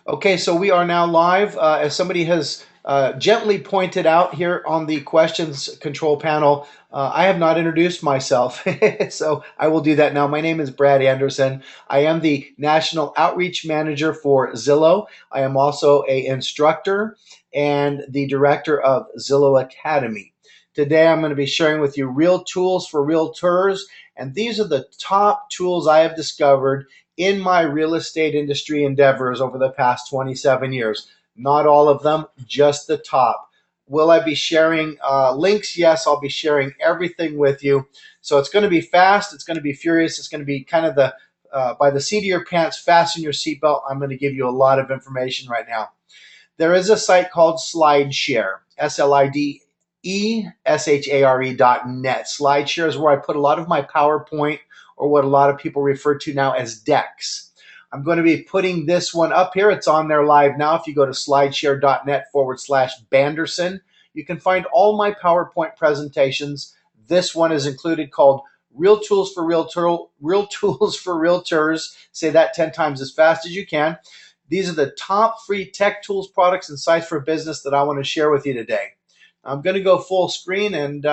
Okay, so we are now live. As somebody has gently pointed out here on the questions control panel, I have not introduced myself, so I will do that now. My name is Brad Anderson. I am the National Outreach Manager for Zillow. I am also an instructor and the director of Zillow Academy. Today, I'm going to be sharing with you real tools for realtors, and these are the top tools I have discovered in my real estate industry endeavors over the past 27 years. Not all of them, just the top. Will I be sharing links? Yes, I'll be sharing everything with you. So it's going to be fast. It's going to be furious. It's going to be kind of the by the seat of your pants, fasten your seatbelt. I'm going to give you a lot of information right now. There is a site called SlideShare, SlideShare.net. SlideShare is where I put a lot of my PowerPoint, or what a lot of people refer to now as decks. I'm going to be putting this one up here. It's on there live now. If you go to slideshare.net/Banderson, you can find all my PowerPoint presentations. This one is included, called Real Tools for Realtors. Say that 10 times as fast as you can. These are the top free tech tools, products, and sites for business that I want to share with you today. I'm going to go full screen, and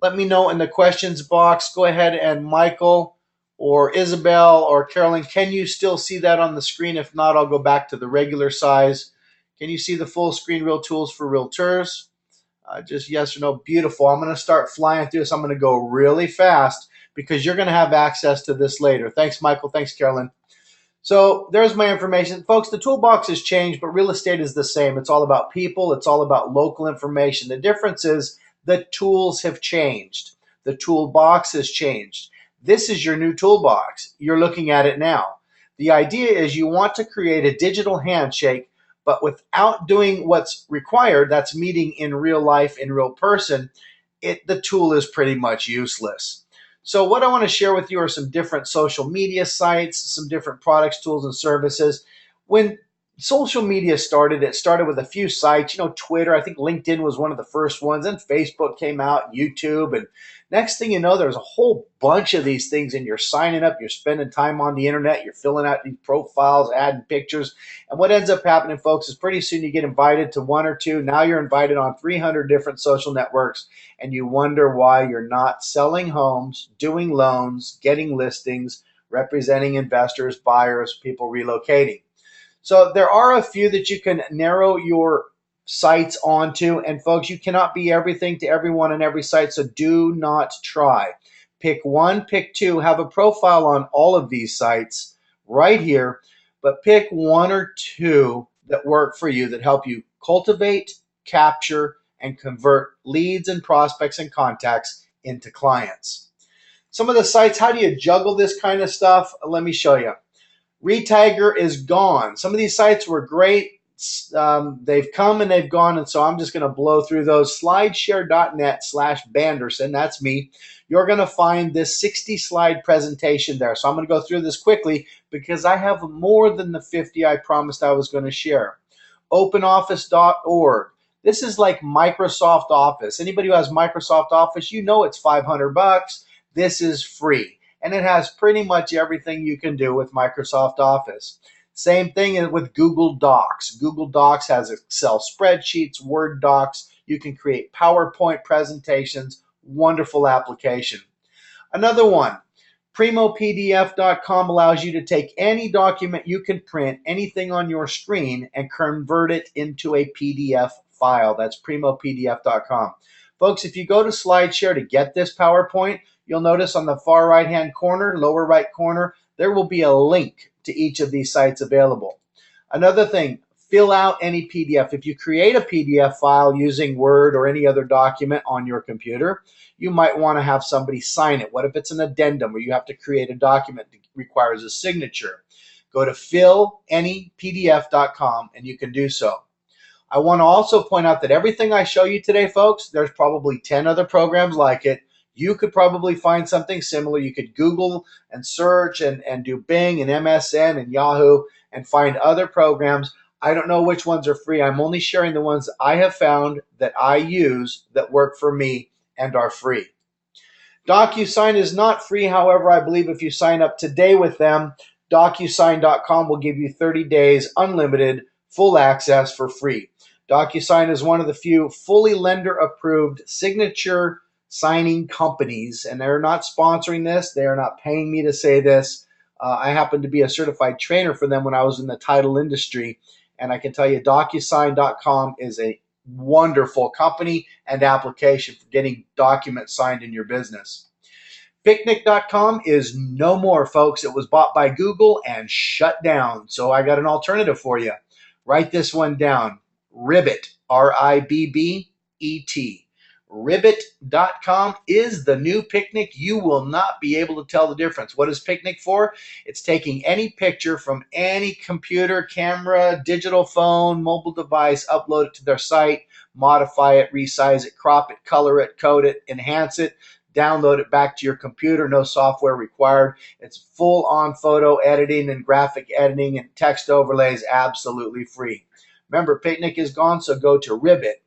let me know in the questions box. Go ahead, and Michael or Isabel or Carolyn, can you still see that on the screen? If not, I'll go back to the regular size. Can you see the full screen Real Tools for Realtors? Just yes or no. Beautiful. I'm going to start flying through this. I'm going to go really fast because you're going to have access to this later. Thanks, Michael. Thanks, Carolyn. So there's my information. Folks, the toolbox has changed, but real estate is the same. It's all about people. It's all about local information. The difference is the tools have changed. The toolbox has changed. This is your new toolbox. You're looking at it now. The idea is you want to create a digital handshake, but without doing what's required, that's meeting in real life, in real person, the tool is pretty much useless. So what I want to share with you are some different social media sites, some different products, tools, and services. When social media started, it started with a few sites, Twitter. I think LinkedIn was one of the first ones, and Facebook came out, YouTube, and next thing you know, there's a whole bunch of these things, and you're signing up, you're spending time on the internet, you're filling out these profiles, adding pictures, and what ends up happening, folks, is pretty soon you get invited to one or two. Now you're invited on 300 different social networks, and you wonder why you're not selling homes, doing loans, getting listings, representing investors, buyers, people relocating. So there are a few that you can narrow your sites onto. And folks, you cannot be everything to everyone on every site, so do not try. Pick one, pick two, have a profile on all of these sites right here, but pick one or two that work for you, that help you cultivate, capture, and convert leads and prospects and contacts into clients. Some of the sites, how do you juggle this kind of stuff? Let me show you. Retagger is gone. Some of these sites were great. They've come and they've gone, and so I'm just going to blow through those. Slideshare.net/Banderson, that's me. You're going to find this 60-slide presentation there. So I'm going to go through this quickly because I have more than the 50 I promised I was going to share. OpenOffice.org. This is like Microsoft Office. Anybody who has Microsoft Office, you know it's $500. This is free, and it has pretty much everything you can do with Microsoft Office. Same thing with Google Docs. Google Docs has Excel spreadsheets, Word docs. You can create PowerPoint presentations. Wonderful application. Another one, PrimoPDF.com, allows you to take any document you can print, anything on your screen, and convert it into a PDF file. That's PrimoPDF.com. Folks, if you go to SlideShare to get this PowerPoint, you'll notice on the far right-hand corner, lower right corner, there will be a link to each of these sites available. Another thing, fill out any PDF. If you create a PDF file using Word or any other document on your computer, you might want to have somebody sign it. What if it's an addendum where you have to create a document that requires a signature? Go to fillanypdf.com and you can do so. I want to also point out that everything I show you today, folks, there's probably 10 other programs like it. You could probably find something similar. You could Google and search and do Bing and MSN and Yahoo and find other programs. I don't know which ones are free. I'm only sharing the ones I have found that I use that work for me and are free. DocuSign is not free. However, I believe if you sign up today with them, DocuSign.com will give you 30 days unlimited full access for free. DocuSign is one of the few fully lender approved signature signing companies, and they're not sponsoring this. They are not paying me to say this. I happened to be a certified trainer for them when I was in the title industry, and I can tell you DocuSign.com is a wonderful company and application for getting documents signed in your business. Picnic.com is no more, folks. It was bought by Google and shut down. So I got an alternative for you. Write this one down. Ribbet, Ribbet. Ribbet.com is the new Picnic. You will not be able to tell the difference. What is Picnic for? It's taking any picture from any computer, camera, digital phone, mobile device, upload it to their site, modify it, resize it, crop it, color it, code it, enhance it, download it back to your computer. No software required. It's full-on photo editing and graphic editing and text overlays, absolutely free. Remember, Picnic is gone, so go to Ribbet.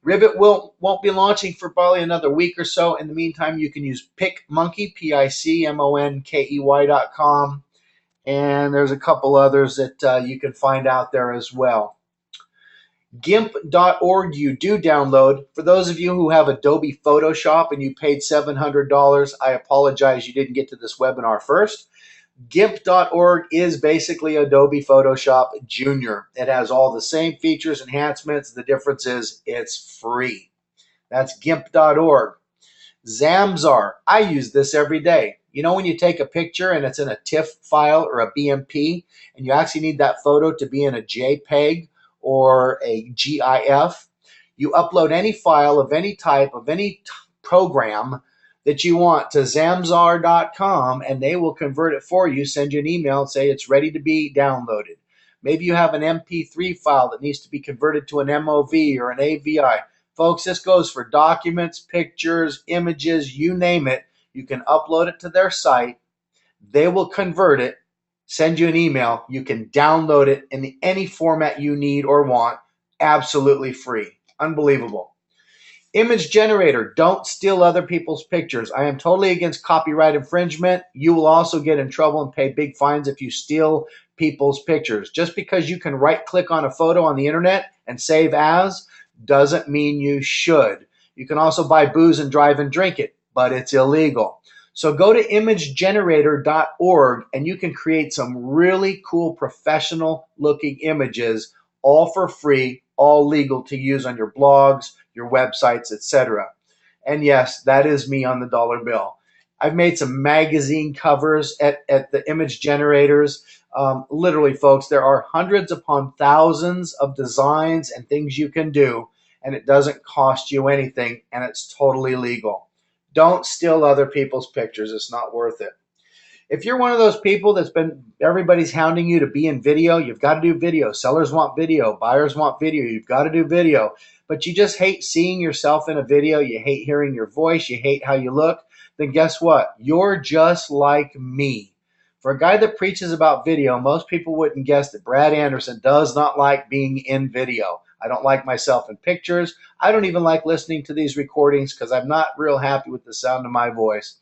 Ribbet won't be launching for probably another week or so. In the meantime, you can use PicMonkey, PicMonkey.com, and there's a couple others that you can find out there as well. GIMP.org you do download. For those of you who have Adobe Photoshop and you paid $700, I apologize you didn't get to this webinar first. GIMP.org is basically Adobe Photoshop Junior. It has all the same features, enhancements. The difference is it's free. That's GIMP.org. Zamzar, I use this every day. You know when you take a picture and it's in a TIFF file or a BMP, and you actually need that photo to be in a JPEG or a GIF, you upload any file of any type, of any program that you want to Zamzar.com, and they will convert it for you, send you an email and say it's ready to be downloaded. Maybe you have an MP3 file that needs to be converted to an MOV or an AVI. Folks, this goes for documents, pictures, images, you name it. You can upload it to their site. They will convert it, send you an email. You can download it in any format you need or want, absolutely free. Unbelievable. Image generator, don't steal other people's pictures. I am totally against copyright infringement. You will also get in trouble and pay big fines if you steal people's pictures. Just because you can right-click on a photo on the internet and save as doesn't mean you should. You can also buy booze and drive and drink it, but it's illegal. So go to imagegenerator.org and you can create some really cool professional looking images, all for free, all legal to use on your blogs, your websites, etc. And yes, that is me on the dollar bill. I've made some magazine covers at the image generators. Literally, folks, there are hundreds upon thousands of designs and things you can do, and it doesn't cost you anything, and it's totally legal. Don't steal other people's pictures. It's not worth it. If you're one of those people everybody's hounding you to be in video, you've got to do video. Sellers want video. Buyers want video. You've got to do video. But you just hate seeing yourself in a video. You hate hearing your voice. You hate how you look. Then guess what? You're just like me. For a guy that preaches about video, most people wouldn't guess that Brad Anderson does not like being in video. I don't like myself in pictures. I don't even like listening to these recordings because I'm not real happy with the sound of my voice.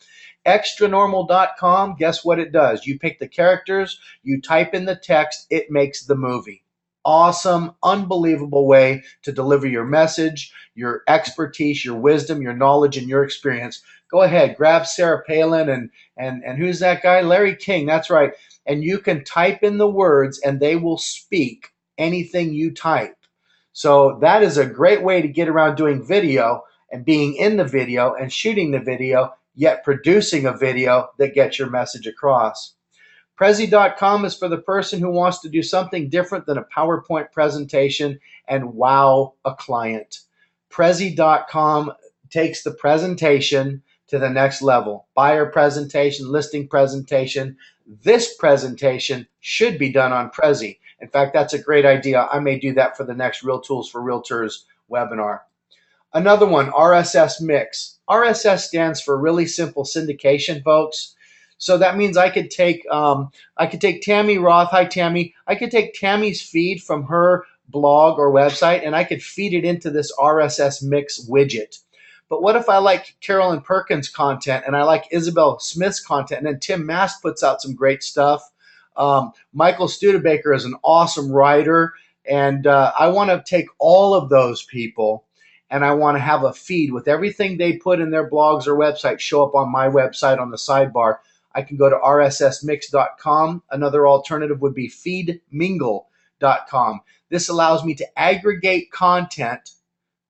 Extranormal.com, guess what it does? You pick the characters, you type in the text, it makes the movie. Awesome, unbelievable way to deliver your message, your expertise, your wisdom, your knowledge, and your experience. Go ahead, grab Sarah Palin and who's that guy? Larry King, that's right. And you can type in the words and they will speak anything you type. So that is a great way to get around doing video and being in the video and shooting the video, yet producing a video that gets your message across. Prezi.com is for the person who wants to do something different than a PowerPoint presentation and wow a client. Prezi.com takes the presentation to the next level. Buyer presentation, listing presentation. This presentation should be done on Prezi. In fact, that's a great idea. I may do that for the next Real Tools for Realtors webinar. Another one, RSS Mix. RSS stands for really simple syndication, folks. So that means I could take Tammy Roth. Hi, Tammy. I could take Tammy's feed from her blog or website, and I could feed it into this RSS Mix widget. But what if I like Carolyn Perkins' content, and I like Isabel Smith's content, and then Tim Mast puts out some great stuff? Michael Studebaker is an awesome writer, and I want to take all of those people and I want to have a feed with everything they put in their blogs or websites show up on my website on the sidebar. I can go to rssmix.com. Another alternative would be feedmingle.com. This allows me to aggregate content.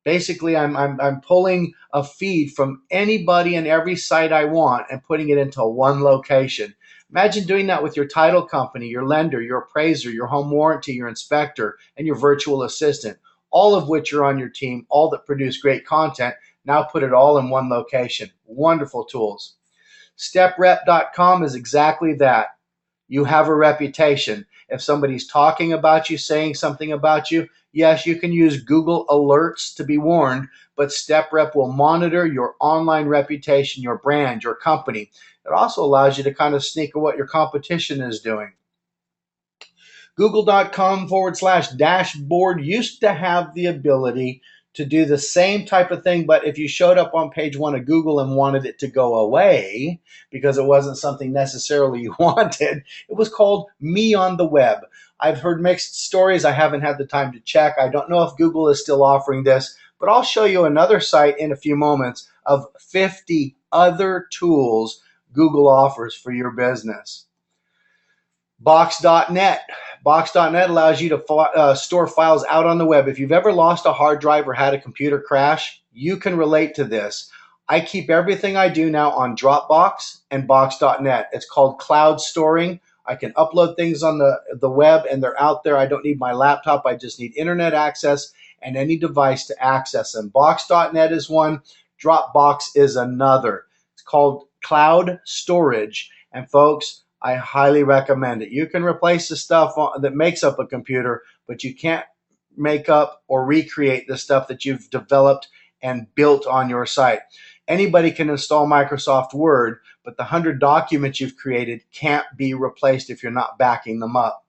Basically, I'm pulling a feed from anybody and every site I want and putting it into one location. Imagine doing that with your title company, your lender, your appraiser, your home warranty, your inspector, and your virtual assistant, all of which are on your team, all that produce great content. Now put it all in one location. Wonderful tools. StepRep.com is exactly that. You have a reputation. If somebody's talking about you, saying something about you, yes, you can use Google Alerts to be warned, but StepRep will monitor your online reputation, your brand, your company. It also allows you to kind of sneak at what your competition is doing. Google.com/dashboard used to have the ability to do the same type of thing, but if you showed up on page 1 of Google and wanted it to go away because it wasn't something necessarily you wanted, it was called Me on the Web. I've heard mixed stories. I haven't had the time to check. I don't know if Google is still offering this, but I'll show you another site in a few moments of 50 other tools Google offers for your business. Box.net. Box.net allows you to store files out on the web. If you've ever lost a hard drive or had a computer crash, you can relate to this. I keep everything I do now on Dropbox and Box.net. It's called cloud storing. I can upload things on the web and they're out there. I don't need my laptop. I just need internet access and any device to access them. Box.net is one. Dropbox is another. It's called cloud storage. And folks, I highly recommend it. You can replace the stuff that makes up a computer, but you can't make up or recreate the stuff that you've developed and built on your site. Anybody can install Microsoft Word, but the 100 documents you've created can't be replaced if you're not backing them up.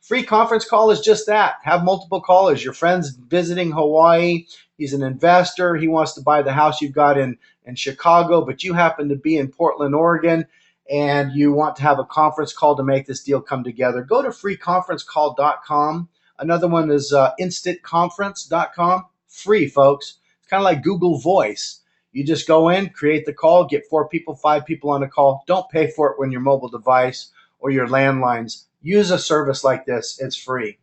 Free conference call is just that. Have multiple callers. Your friend's visiting Hawaii. He's an investor. He wants to buy the house you've got in Chicago, but you happen to be in Portland, Oregon, and you want to have a conference call to make this deal come together. Go to freeconferencecall.com. Another one is instantconference.com. Free, folks. It's kind of like Google Voice. You just go in, create the call, get 4 people, 5 people on a call. Don't pay for it when your mobile device or your landlines. Use a service like this. It's free.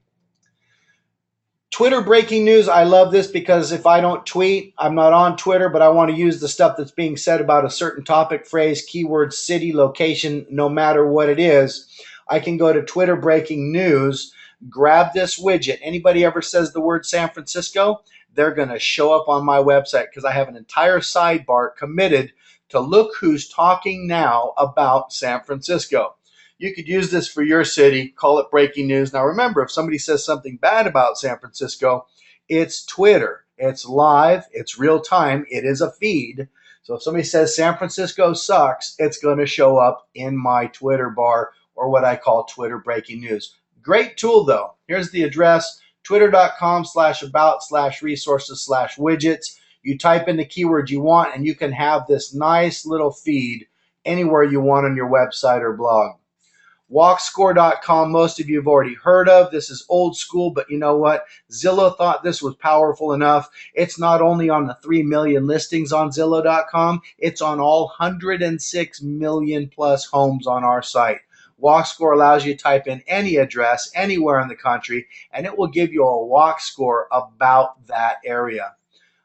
Twitter breaking news. I love this because if I don't tweet, I'm not on Twitter, but I want to use the stuff that's being said about a certain topic, phrase, keyword, city, location, no matter what it is. I can go to Twitter breaking news, grab this widget. Anybody ever says the word San Francisco, they're going to show up on my website because I have an entire sidebar committed to look who's talking now about San Francisco. You could use this for your city, call it breaking news. Now remember, if somebody says something bad about San Francisco, it's Twitter. It's live, it's real time, it is a feed. So if somebody says San Francisco sucks, it's going to show up in my Twitter bar or what I call Twitter breaking news. Great tool though. Here's the address, twitter.com/about/resources/widgets. You type in the keyword you want and you can have this nice little feed anywhere you want on your website or blog. Walkscore.com, most of you have already heard of. This is old school, but you know what? Zillow thought this was powerful enough. It's not only on the 3 million listings on Zillow.com, it's on all 106 million plus homes on our site. Walkscore allows you to type in any address anywhere in the country, and it will give you a walk score about that area.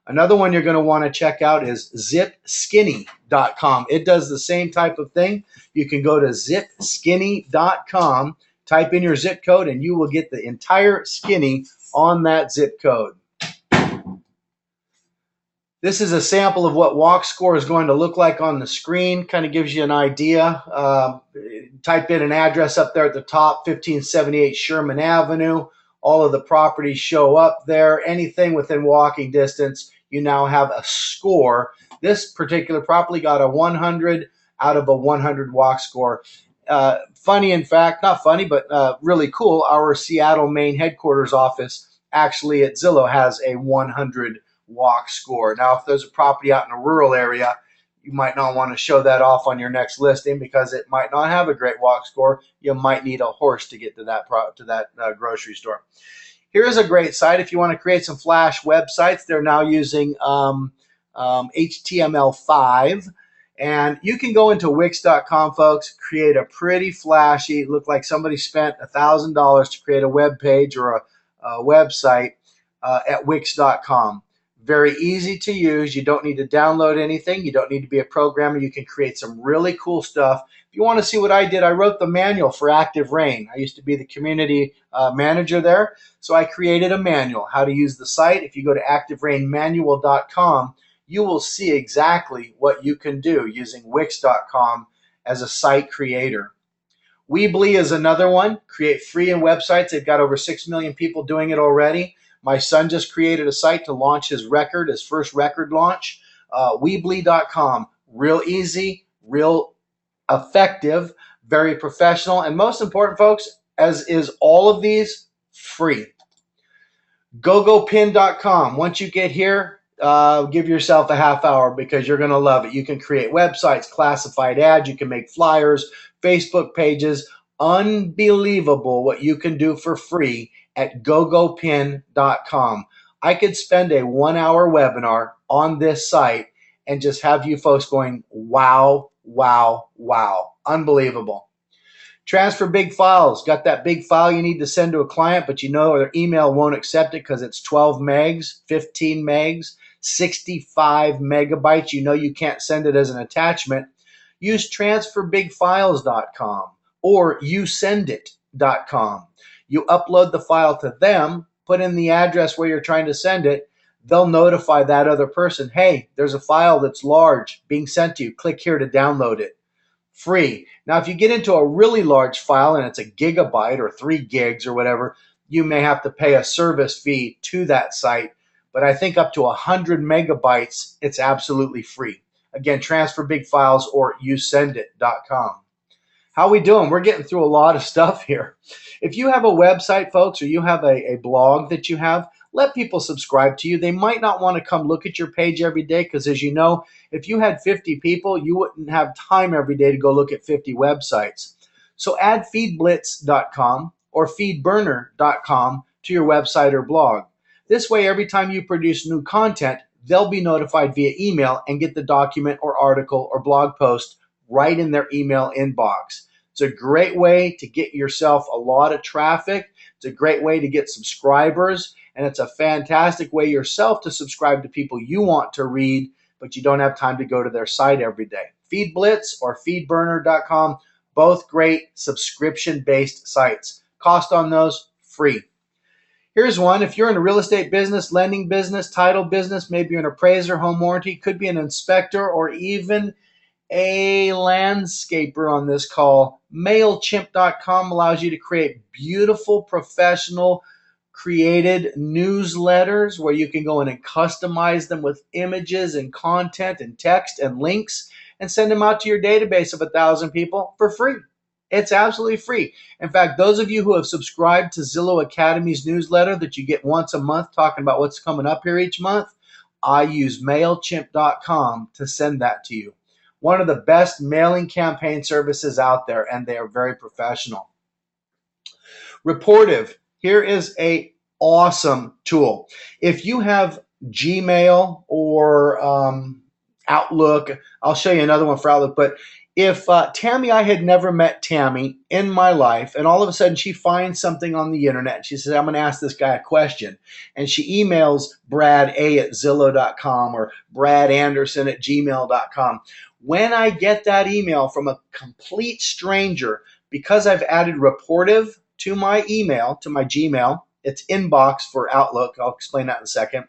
Another one you're going to want to check out is zipskinny.com. It does the same type of thing. You can go to zipskinny.com, type in your zip code, and you will get the entire skinny on that zip code. This is a sample of what WalkScore is going to look like on the screen. Kind of gives you an idea. Type in an address up there at the top, 1578 Sherman Avenue. All of the properties show up there. Anything within walking distance, you now have a score. This particular property got a 100 out of a 100 walk score. Funny, in fact, not funny, but really cool. Our Seattle main headquarters office actually at Zillow has a 100 walk score. Now, if there's a property out in a rural area, you might not want to show that off on your next listing because it might not have a great walk score. You might need a horse to get to that grocery store. Here's a great site if you want to create some Flash websites. They're now using HTML5. And you can go into Wix.com, folks, create a pretty flashy, look like somebody spent $1,000 to create a web page or a website at Wix.com. Very easy to use. You don't need to download anything. You don't need to be a programmer. You can create some really cool stuff. If you want to see what I did, I wrote the manual for Active Rain. I used to be the community manager there, so I created a manual how to use the site. If you go to activerainmanual.com, you will see exactly what you can do using Wix.com as a site creator. Weebly is another one. Create free websites. They've got over 6 million people doing it already. My son just created a site to launch his first record launch. Weebly.com. Real easy, real effective, very professional, and most important, folks, as is all of these, free. GoGoPin.com. Once you get here, give yourself a half hour because you're going to love it. You can create websites, classified ads, you can make flyers, Facebook pages. Unbelievable what you can do for free at GoGoPin.com. I could spend a 1-hour webinar on this site and just have you folks going, wow, wow, wow. Unbelievable. Transfer big files. Got that big file you need to send to a client, but you know their email won't accept it because it's 12 megs, 15 megs, 65 megabytes. You know you can't send it as an attachment. Use transferbigfiles.com or usendit.com. You upload the file to them, put in the address where you're trying to send it. They'll notify that other person, hey, there's a file that's large being sent to you. Click here to download it. Free. Now, if you get into a really large file and it's a gigabyte or 3 gigs or whatever, you may have to pay a service fee to that site. But I think up to 100 megabytes, it's absolutely free. Again, transfer big files or usendit.com. How are we doing? We're getting through a lot of stuff here. If you have a website, folks, or you have a blog that you have, let people subscribe to you. They might not want to come look at your page every day because, as you know, if you had 50 people, you wouldn't have time every day to go look at 50 websites. So add feedblitz.com or feedburner.com to your website or blog. This way, every time you produce new content, they'll be notified via email and get the document or article or blog post right in their email inbox. It's a great way to get yourself a lot of traffic. It's a great way to get subscribers, and it's a fantastic way yourself to subscribe to people you want to read, but you don't have time to go to their site every day. FeedBlitz or feedburner.com, both great subscription-based sites. Cost on those, free. Here's one. If you're in a real estate business, lending business, title business, maybe you're an appraiser, home warranty, could be an inspector, or even a landscaper on this call. MailChimp.com allows you to create beautiful, professional, created newsletters where you can go in and customize them with images and content and text and links and send them out to your database of 1,000 people for free. It's absolutely free. In fact, those of you who have subscribed to Zillow Academy's newsletter that you get once a month talking about what's coming up here each month, I use MailChimp.com to send that to you. One of the best mailing campaign services out there, and they are very professional. Reportive. Here is a awesome tool. If you have Gmail or Outlook, I'll show you another one for Outlook, but if Tammy, I had never met Tammy in my life, and all of a sudden she finds something on the internet, and she says, I'm going to ask this guy a question, and she emails Brad A at Zillow.com or Brad Anderson at gmail.com. When I get that email from a complete stranger, because I've added Reportive to my email, to my Gmail, it's inbox for Outlook, I'll explain that in a second,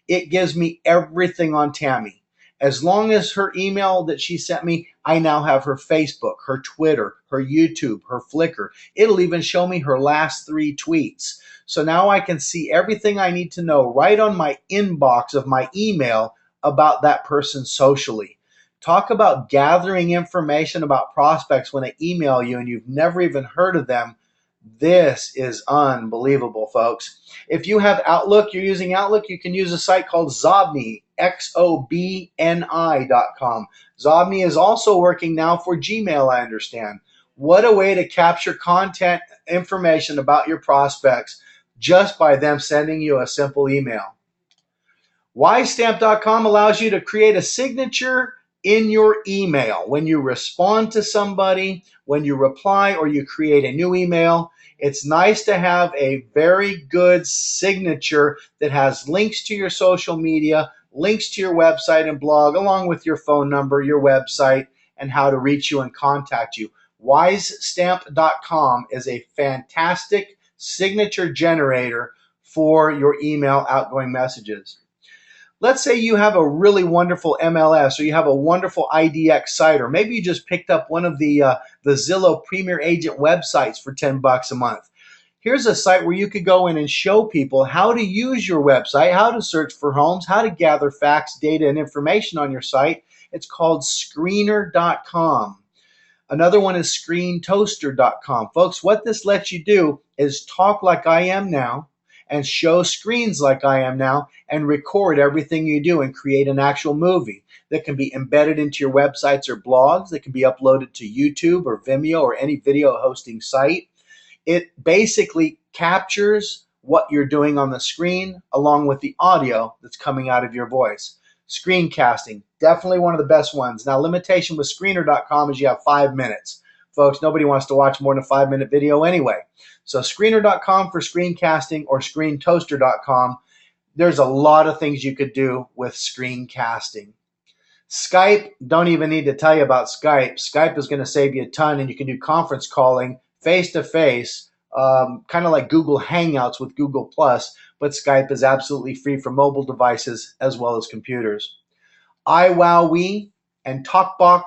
it gives me everything on Tammy. As long as her email that she sent me, I now have her Facebook, her Twitter, her YouTube, her Flickr. It'll even show me her last 3 tweets. So now I can see everything I need to know right on my inbox of my email about that person socially. Talk about gathering information about prospects when they email you and you've never even heard of them. This is unbelievable, folks. If you have Outlook, you're using Outlook, you can use a site called Zobni, Xobni.com. Xobni is also working now for Gmail, I understand. What a way to capture content information about your prospects just by them sending you a simple email. Ystamp.com allows you to create a signature in your email. When you respond to somebody, when you reply or you create a new email, it's nice to have a very good signature that has links to your social media, links to your website and blog, along with your phone number, your website, and how to reach you and contact you. Ystamp.com is a fantastic signature generator for your email outgoing messages. Let's say you have a really wonderful MLS, or you have a wonderful IDX site, or maybe you just picked up one of the Zillow Premier Agent websites for $10 a month. Here's a site where you could go in and show people how to use your website, how to search for homes, how to gather facts, data, and information on your site. It's called Screener.com. Another one is ScreenToaster.com. Folks, what this lets you do is talk like I am now, and show screens like I am now, and record everything you do and create an actual movie that can be embedded into your websites or blogs, that can be uploaded to YouTube or Vimeo or any video hosting site. It basically captures what you're doing on the screen along with the audio that's coming out of your voice. Screencasting, definitely one of the best ones. Now, limitation with Screener.com is you have 5 minutes. Folks, nobody wants to watch more than a 5-minute video anyway. So Screener.com for screencasting, or ScreenToaster.com. There's a lot of things you could do with screencasting. Skype, don't even need to tell you about Skype. Skype is going to save you a ton, and you can do conference calling face-to-face, kind of like Google Hangouts with Google+, but Skype is absolutely free for mobile devices as well as computers. iWowWee and TalkBox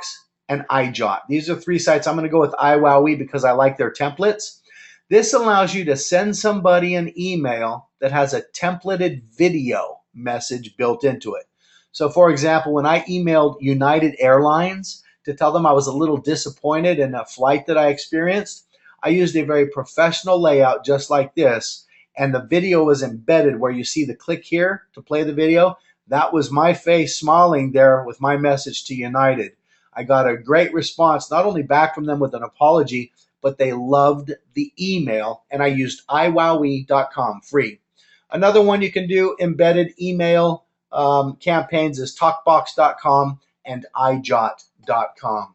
and iJot. These are 3 sites. I'm going to go with iWowWee because I like their templates. This allows you to send somebody an email that has a templated video message built into it. So for example, when I emailed United Airlines to tell them I was a little disappointed in a flight that I experienced, I used a very professional layout just like this, and the video was embedded where you see the click here to play the video. That was my face smiling there with my message to United. I got a great response, not only back from them with an apology, but they loved the email, and I used iWowWee.com free. Another one you can do embedded email campaigns is TalkBox.com and iJot.com.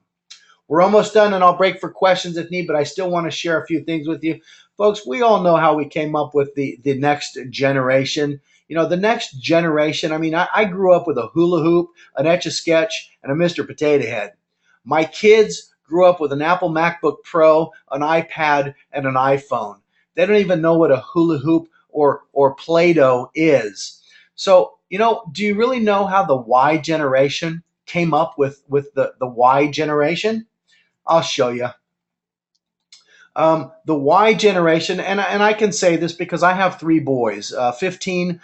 We're almost done, and I'll break for questions if need, but I still want to share a few things with you. Folks, we all know how we came up with the next generation. You know, the next generation, I mean, I grew up with a hula hoop, an Etch-a-Sketch, and a Mr. Potato Head. My kids grew up with an Apple MacBook Pro, an iPad, and an iPhone. They don't even know what a hula hoop or Play-Doh is. So, you know, do you really know how the Y generation came up with the Y generation? I'll show you. The Y generation, and I can say this because I have 3 boys, 15,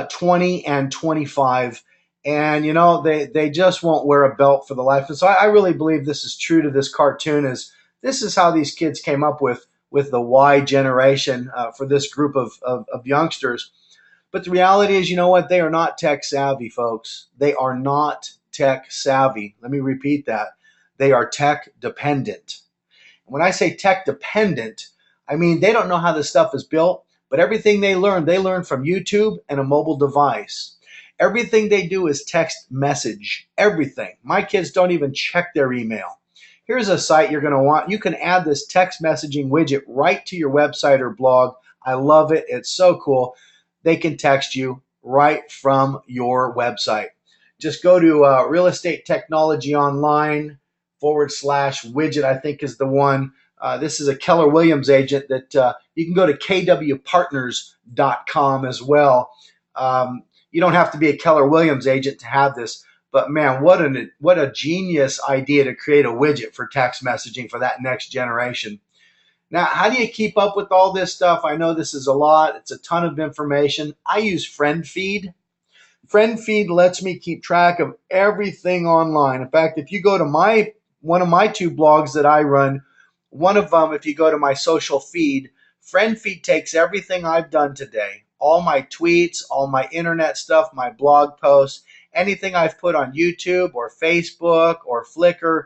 20, and 25, and you know they just won't wear a belt for the life. And so I really believe this is true to this cartoon. Is this is how these kids came up with the Y generation for this group of youngsters. But the reality is, you know what? They are not tech savvy, folks. They are not tech savvy. Let me repeat that. They are tech dependent. When I say tech dependent, I mean they don't know how this stuff is built, but everything they learn from YouTube and a mobile device. Everything they do is text message, everything. My kids don't even check their email. Here's a site you're going to want. You can add this text messaging widget right to your website or blog. I love it. It's so cool. They can text you right from your website. Just go to Real Estate Technology Online /widget, I think is the one. This is a Keller Williams agent that you can go to kwpartners.com as well. You don't have to be a Keller Williams agent to have this, but man, what a genius idea to create a widget for text messaging for that next generation. Now, how do you keep up with all this stuff? I know this is a lot. It's a ton of information. I use FriendFeed. FriendFeed lets me keep track of everything online. In fact, if you go to one of my 2 blogs that I run, one of them, if you go to my social feed, FriendFeed takes everything I've done today, all my tweets, all my internet stuff, my blog posts, anything I've put on YouTube or Facebook or Flickr,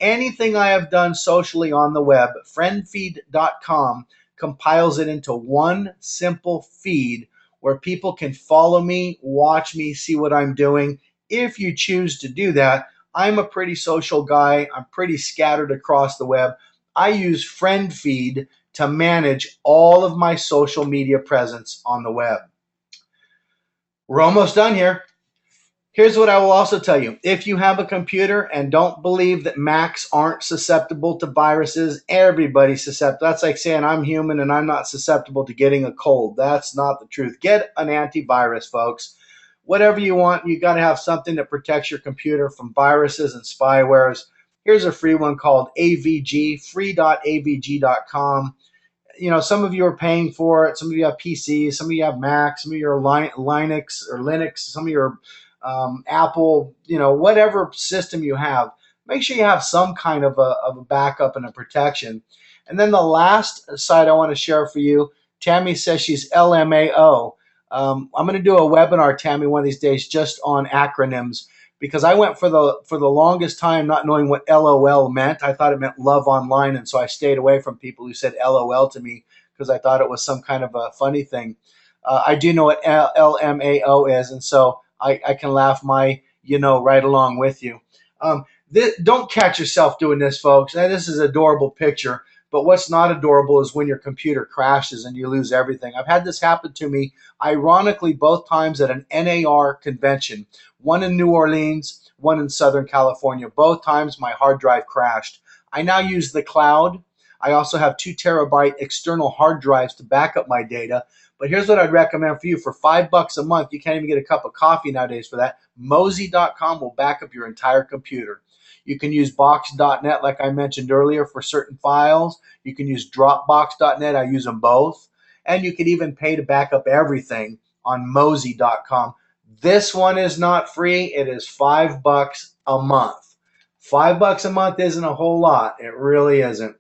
anything I have done socially on the web, friendfeed.com compiles it into one simple feed where people can follow me, watch me, see what I'm doing. If you choose to do that, I'm a pretty social guy. I'm pretty scattered across the web. I use FriendFeed to manage all of my social media presence on the web. We're almost done here. Here's what I will also tell you. If you have a computer and don't believe that Macs aren't susceptible to viruses, everybody's susceptible. That's like saying I'm human and I'm not susceptible to getting a cold. That's not the truth. Get an antivirus, folks. Whatever you want, you got to have something that protects your computer from viruses and spywares. Here's a free one called AVG, free.avg.com. You know, some of you are paying for it. Some of you have PCs. Some of you have Macs. Some of you are Linux or Linux. Some of you are Apple. You know, whatever system you have, make sure you have some kind of a backup and a protection. And then the last site I want to share for you, Tammy says she's LMAO. I'm going to do a webinar, Tammy, one of these days just on acronyms, because I went for the longest time not knowing what LOL meant. I thought it meant love online, and so I stayed away from people who said LOL to me because I thought it was some kind of a funny thing. I do know what LMAO is, and so I can laugh my right along with you. Don't catch yourself doing this, folks. Now, this is an adorable picture, but what's not adorable is when your computer crashes and you lose everything. I've had this happen to me, ironically, both times at an NAR convention, one in New Orleans, one in Southern California. Both times my hard drive crashed. I now use the cloud. I also have 2 terabyte external hard drives to back up my data. But here's what I'd recommend for you. For $5 a month, you can't even get a cup of coffee nowadays for that. Mozy.com will back up your entire computer. You can use Box.net, like I mentioned earlier, for certain files. You can use Dropbox.net. I use them both. And you can even pay to back up everything on Mozy.com. This one is not free. It is $5 a month. $5 a month isn't a whole lot. It really isn't.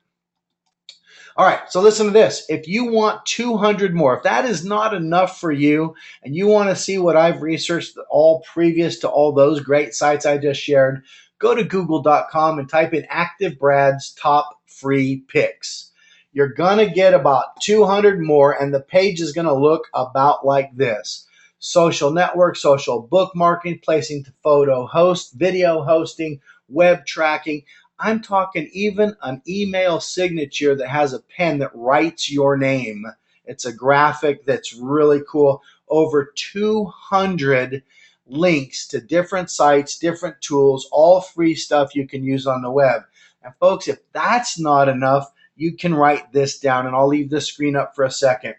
All right, so listen to this. If you want 200 more, if that is not enough for you, and you want to see what I've researched all previous to all those great sites I just shared, go to google.com and type in Active Brad's top free picks. You're going to get about 200 more, and the page is going to look about like this. Social network, social bookmarking, placing to photo host, video hosting, web tracking. I'm talking even an email signature that has a pen that writes your name. It's a graphic that's really cool. Over 200 links to different sites, different tools, all free stuff you can use on the web. And folks, if that's not enough, you can write this down, and I'll leave this screen up for a second.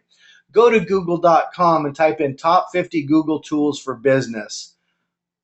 Go to google.com and type in top 50 Google tools for business.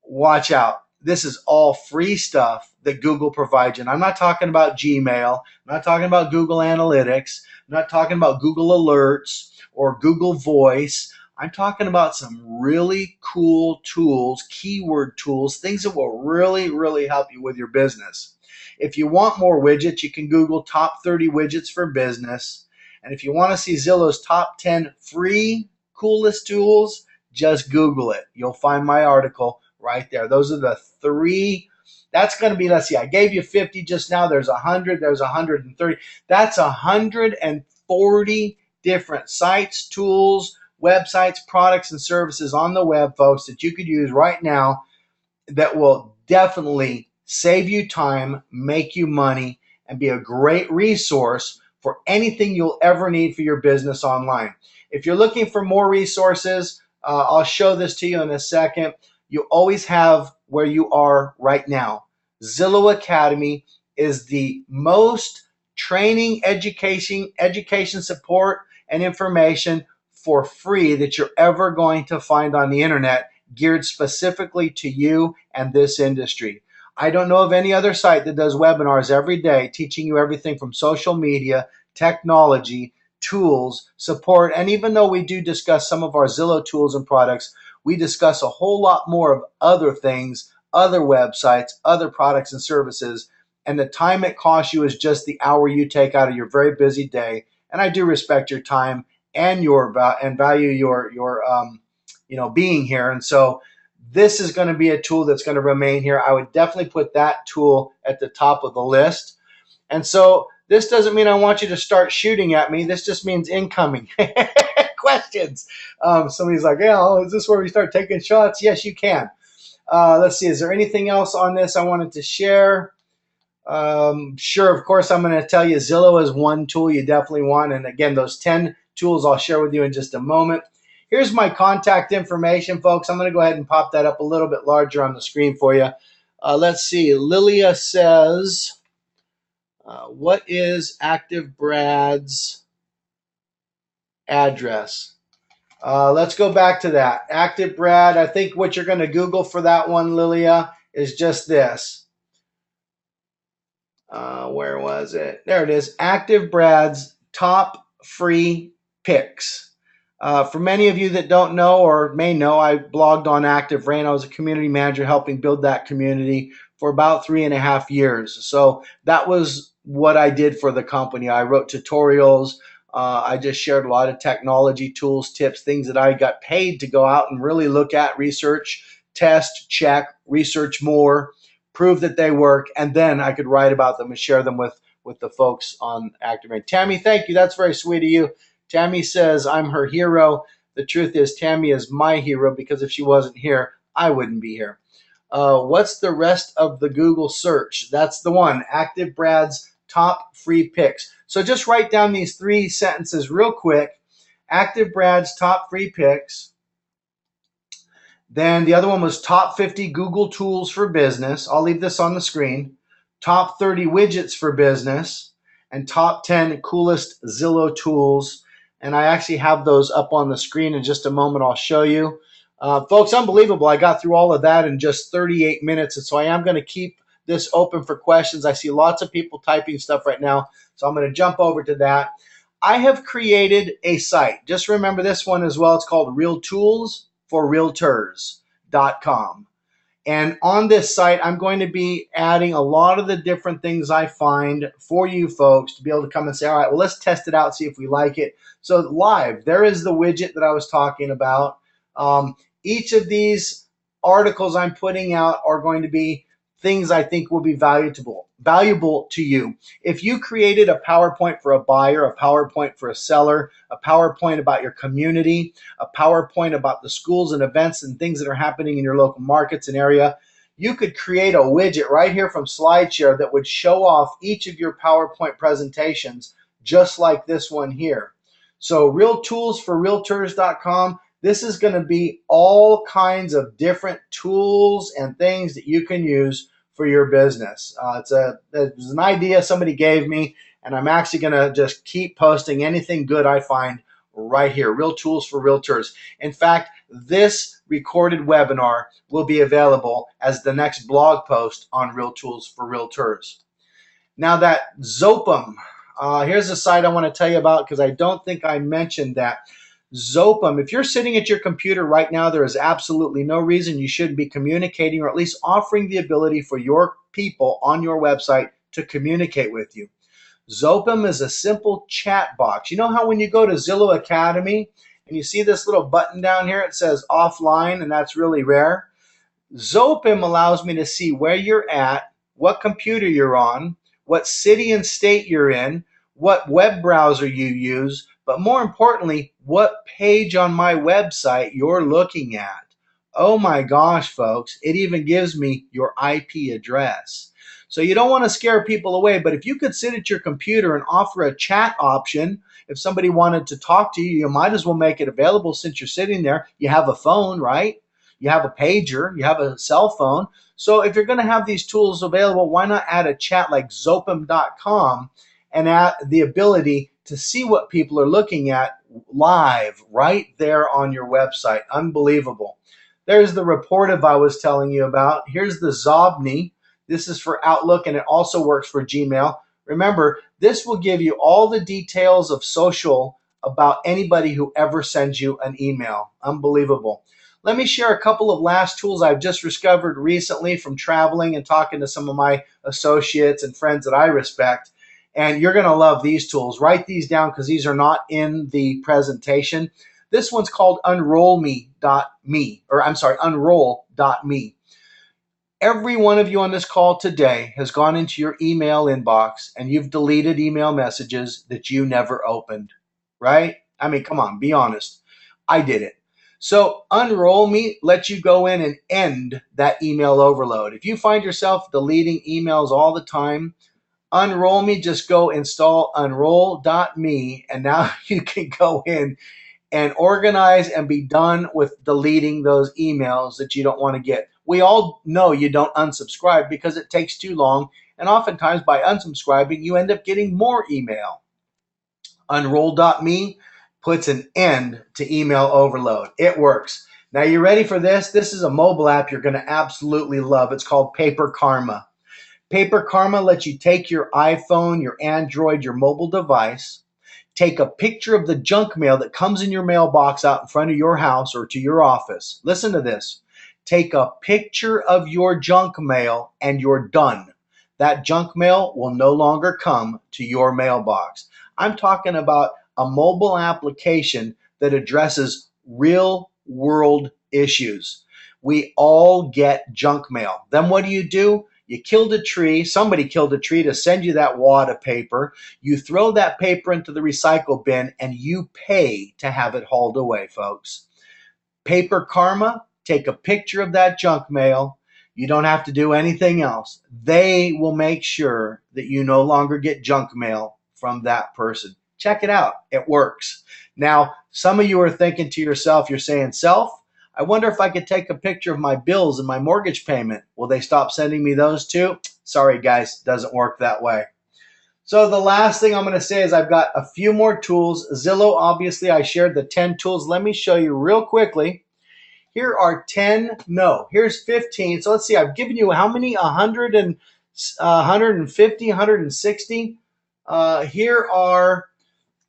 Watch out. This is all free stuff that Google provides you. And I'm not talking about Gmail. I'm not talking about Google Analytics. I'm not talking about Google Alerts or Google Voice. I'm talking about some really cool tools, keyword tools, things that will really, really help you with your business. If you want more widgets, you can Google top 30 widgets for business. And if you want to see Zillow's top 10 free coolest tools, just Google it. You'll find my article right there. Those are the 3. That's going to be, let's see, I gave you 50 just now. There's 100. There's 130. That's 140 different sites, tools, websites, products, and services on the web, folks, that you could use right now that will definitely save you time, make you money, and be a great resource for anything you'll ever need for your business online. If you're looking for more resources, I'll show this to you in a second. You always have where you are right now. Zillow Academy is the most training, education support, and information for free that you're ever going to find on the internet, geared specifically to you and this industry. I don't know of any other site that does webinars every day teaching you everything from social media, technology, tools, support, and even though we do discuss some of our Zillow tools and products, we discuss a whole lot more of other things, other websites, other products and services, and the time it costs you is just the hour you take out of your very busy day. And I do respect your time and value your being here. And so this is going to be a tool that's going to remain here. I would definitely put that tool at the top of the list. And so this doesn't mean I want you to start shooting at me. This just means incoming questions. Somebody's like, yeah, is this where we start taking shots? Yes, you can. Let's see, is there anything else on this I wanted to share? Sure, of course, I'm going to tell you Zillow is one tool you definitely want. And again, those 10 tools I'll share with you in just a moment. Here's my contact information, folks. I'm going to go ahead and pop that up a little bit larger on the screen for you. Let's see. Lilia says, what is Active Brad's address? Let's go back to that. Active Brad, I think what you're going to Google for that one, Lilia, is just this. Where was it? There it is. Active Brad's top free picks. For many of you that don't know or may know, I blogged on Active Rain. I was a community manager helping build that community for about 3.5 years. So that was what I did for the company. I wrote tutorials. I just shared a lot of technology tools, tips, things that I got paid to go out and really look at, research, test, check, research more, prove that they work, and then I could write about them and share them with the folks on Active Rain. Tammy, thank you. That's very sweet of you. Tammy says, I'm her hero. The truth is, Tammy is my hero because if she wasn't here, I wouldn't be here. What's the rest of the Google search? That's the one, Active Brad's top free picks. So just write down these 3 sentences real quick. Active Brad's top free picks. Then the other one was top 50 Google tools for business. I'll leave this on the screen. Top 30 widgets for business. And top 10 coolest Zillow tools. And I actually have those up on the screen in just a moment. I'll show you. Folks, unbelievable. I got through all of that in just 38 minutes. And so I am going to keep this open for questions. I see lots of people typing stuff right now. So I'm going to jump over to that. I have created a site. Just remember this one as well. It's called realtoolsforrealtors.com. And on this site, I'm going to be adding a lot of the different things I find for you folks to be able to come and say, all right, well, let's test it out, see if we like it. So live, there is the widget that I was talking about. Each of these articles I'm putting out are going to be things I think will be valuable to you. If you created a PowerPoint for a buyer, a PowerPoint for a seller, a PowerPoint about your community, a PowerPoint about the schools and events and things that are happening in your local markets and area, you could create a widget right here from SlideShare that would show off each of your PowerPoint presentations just like this one here. So realtoolsforrealtors.com. This is going to be all kinds of different tools and things that you can use for your business. It's an idea somebody gave me, and I'm actually going to just keep posting anything good I find right here, Real Tools for Realtors. In fact, this recorded webinar will be available as the next blog post on Real Tools for Realtors. Now that Zopim, here's a site I want to tell you about because I don't think I mentioned that. Zopim, if you're sitting at your computer right now, there is absolutely no reason you shouldn't be communicating or at least offering the ability for your people on your website to communicate with you. Zopim is a simple chat box. You know how when you go to Zillow Academy and you see this little button down here, it says offline, and that's really rare. Zopim allows me to see where you're at, what computer you're on, what city and state you're in, what web browser you use, but more importantly, what page on my website you're looking at. Oh my gosh, folks, it even gives me your IP address. So you don't want to scare people away, but if you could sit at your computer and offer a chat option, if somebody wanted to talk to you, you might as well make it available since you're sitting there. You have a phone, right? You have a pager, you have a cell phone. So if you're going to have these tools available, why not add a chat like Zopim.com and add the ability to see what people are looking at live right there on your website. Unbelievable. There's the Reportive I was telling you about. Here's the Zobni. This is for Outlook, and it also works for Gmail. Remember, this will give you all the details of social about anybody who ever sends you an email. Unbelievable. Let me share a couple of last tools I've just discovered recently from traveling and talking to some of my associates and friends that I respect. And you're going to love these tools. Write these down because these are not in the presentation. This one's called unrollme.me, or I'm sorry, unroll.me. Every one of you on this call today has gone into your email inbox and you've deleted email messages that you never opened, right? I mean, come on, be honest. I did it. So Unroll Me lets you go in and end that email overload. If you find yourself deleting emails all the time, Unroll Me, just go install unroll.me, and now you can go in and organize and be done with deleting those emails that you don't want to get. We all know you don't unsubscribe because it takes too long, and oftentimes by unsubscribing, you end up getting more email. Unroll.me puts an end to email overload. It works. Now, you ready for this? This is a mobile app you're going to absolutely love. It's called Paper Karma. Paper Karma lets you take your iPhone, your Android, your mobile device, take a picture of the junk mail that comes in your mailbox out in front of your house or to your office. Listen to this. Take a picture of your junk mail and you're done. That junk mail will no longer come to your mailbox. I'm talking about a mobile application that addresses real world issues. We all get junk mail. Then what do? You killed a tree, somebody killed a tree to send you that wad of paper. You throw that paper into the recycle bin and you pay to have it hauled away, folks. Paper Karma, take a picture of that junk mail. You don't have to do anything else. They will make sure that you no longer get junk mail from that person. Check it out. It works. Now, some of you are thinking to yourself, you're saying, Self, I wonder if I could take a picture of my bills and my mortgage payment. Will they stop sending me those too? Sorry, guys, doesn't work that way. So the last thing I'm going to say is I've got a few more tools. Zillow, obviously, I shared the 10 tools. Let me show you real quickly. Here are 10. No, here's 15. So let's see. I've given you how many? 150, 160. Here are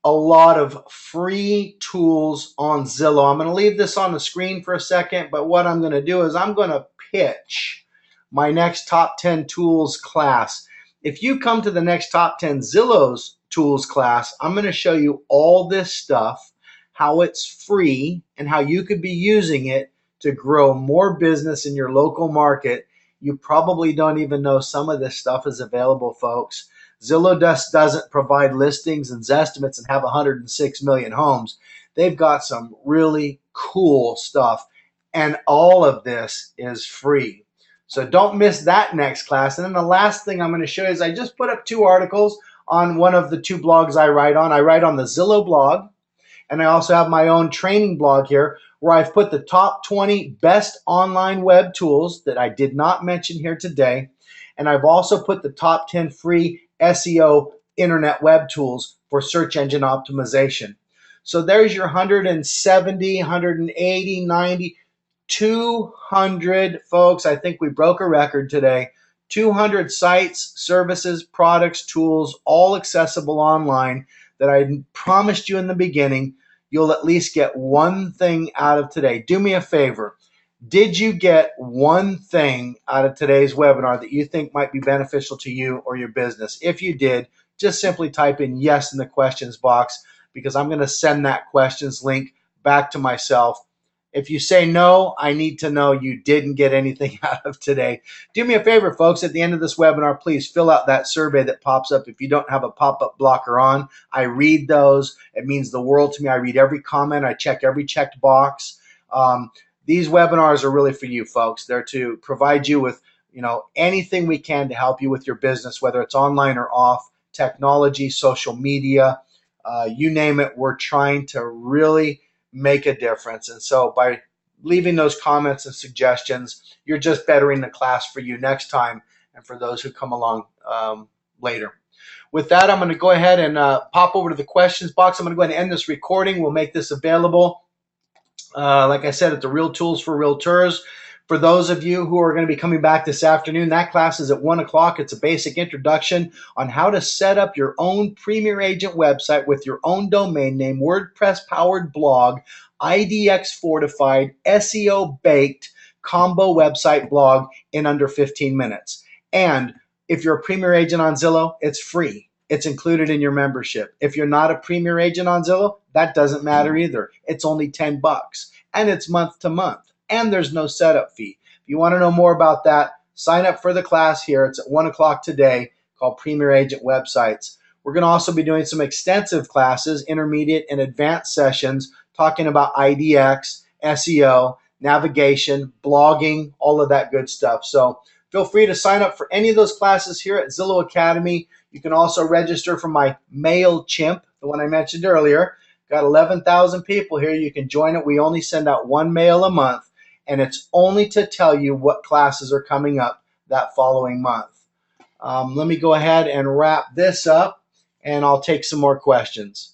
a lot of free tools on Zillow. I'm going to leave this on the screen for a second, but what I'm going to do is I'm going to pitch my next top 10 tools class. If you come to the next top 10 Zillow's tools class, I'm going to show you all this stuff, how it's free, and how you could be using it to grow more business in your local market. You probably don't even know some of this stuff is available, folks. Zillow doesn't provide listings and Zestimates and have 106 million homes. They've got some really cool stuff, and all of this is free. So don't miss that next class. And then the last thing I'm going to show you is I just put up 2 articles on one of the 2 blogs I write on. I write on the Zillow blog, and I also have my own training blog here where I've put the top 20 best online web tools that I did not mention here today. And I've also put the top 10 free SEO internet web tools for search engine optimization. So there's your 170, 180, 90, 200, folks. I think we broke a record today. 200 sites, services, products, tools, all accessible online that I promised you in the beginning. You'll at least get one thing out of today. Do me a favor. Did you get one thing out of today's webinar that you think might be beneficial to you or your business? If you did, just simply type in yes in the questions box, because I'm going to send that questions link back to myself. If you say no, I need to know you didn't get anything out of today. Do me a favor, folks, at the end of this webinar, please fill out that survey that pops up. If you don't have a pop-up blocker on, I read those. It means the world to me. I read every comment. I check every checked box. These webinars are really for you, folks. They're to provide you with, anything we can to help you with your business, whether it's online or off, technology, social media, you name it. We're trying to really make a difference. And so by leaving those comments and suggestions, you're just bettering the class for you next time and for those who come along later. With that, I'm going to go ahead and pop over to the questions box. I'm going to go ahead and end this recording. We'll make this available, like I said, at the Real Tools for Realtors. For those of you who are going to be coming back this afternoon, that class is at 1 o'clock. It's a basic introduction on how to set up your own Premier Agent website with your own domain name, WordPress-powered blog, IDX-fortified, SEO-baked combo website blog in under 15 minutes. And if you're a Premier Agent on Zillow, it's free. it's included in your membership. If you're not a Premier Agent on Zillow, that doesn't matter either. It's only $10 and it's month to month and there's no setup fee. If you want to know more about that, sign up for the class here. It's at 1 o'clock today called Premier Agent Websites. We're going to also be doing some extensive classes, intermediate and advanced sessions, talking about IDX, SEO, navigation, blogging, all of that good stuff. So feel free to sign up for any of those classes here at Zillow Academy. You can also register for my MailChimp, the one I mentioned earlier. Got 11,000 people here. You can join it. We only send out one mail a month, and it's only to tell you what classes are coming up that following month. Let me go ahead and wrap this up, and I'll take some more questions.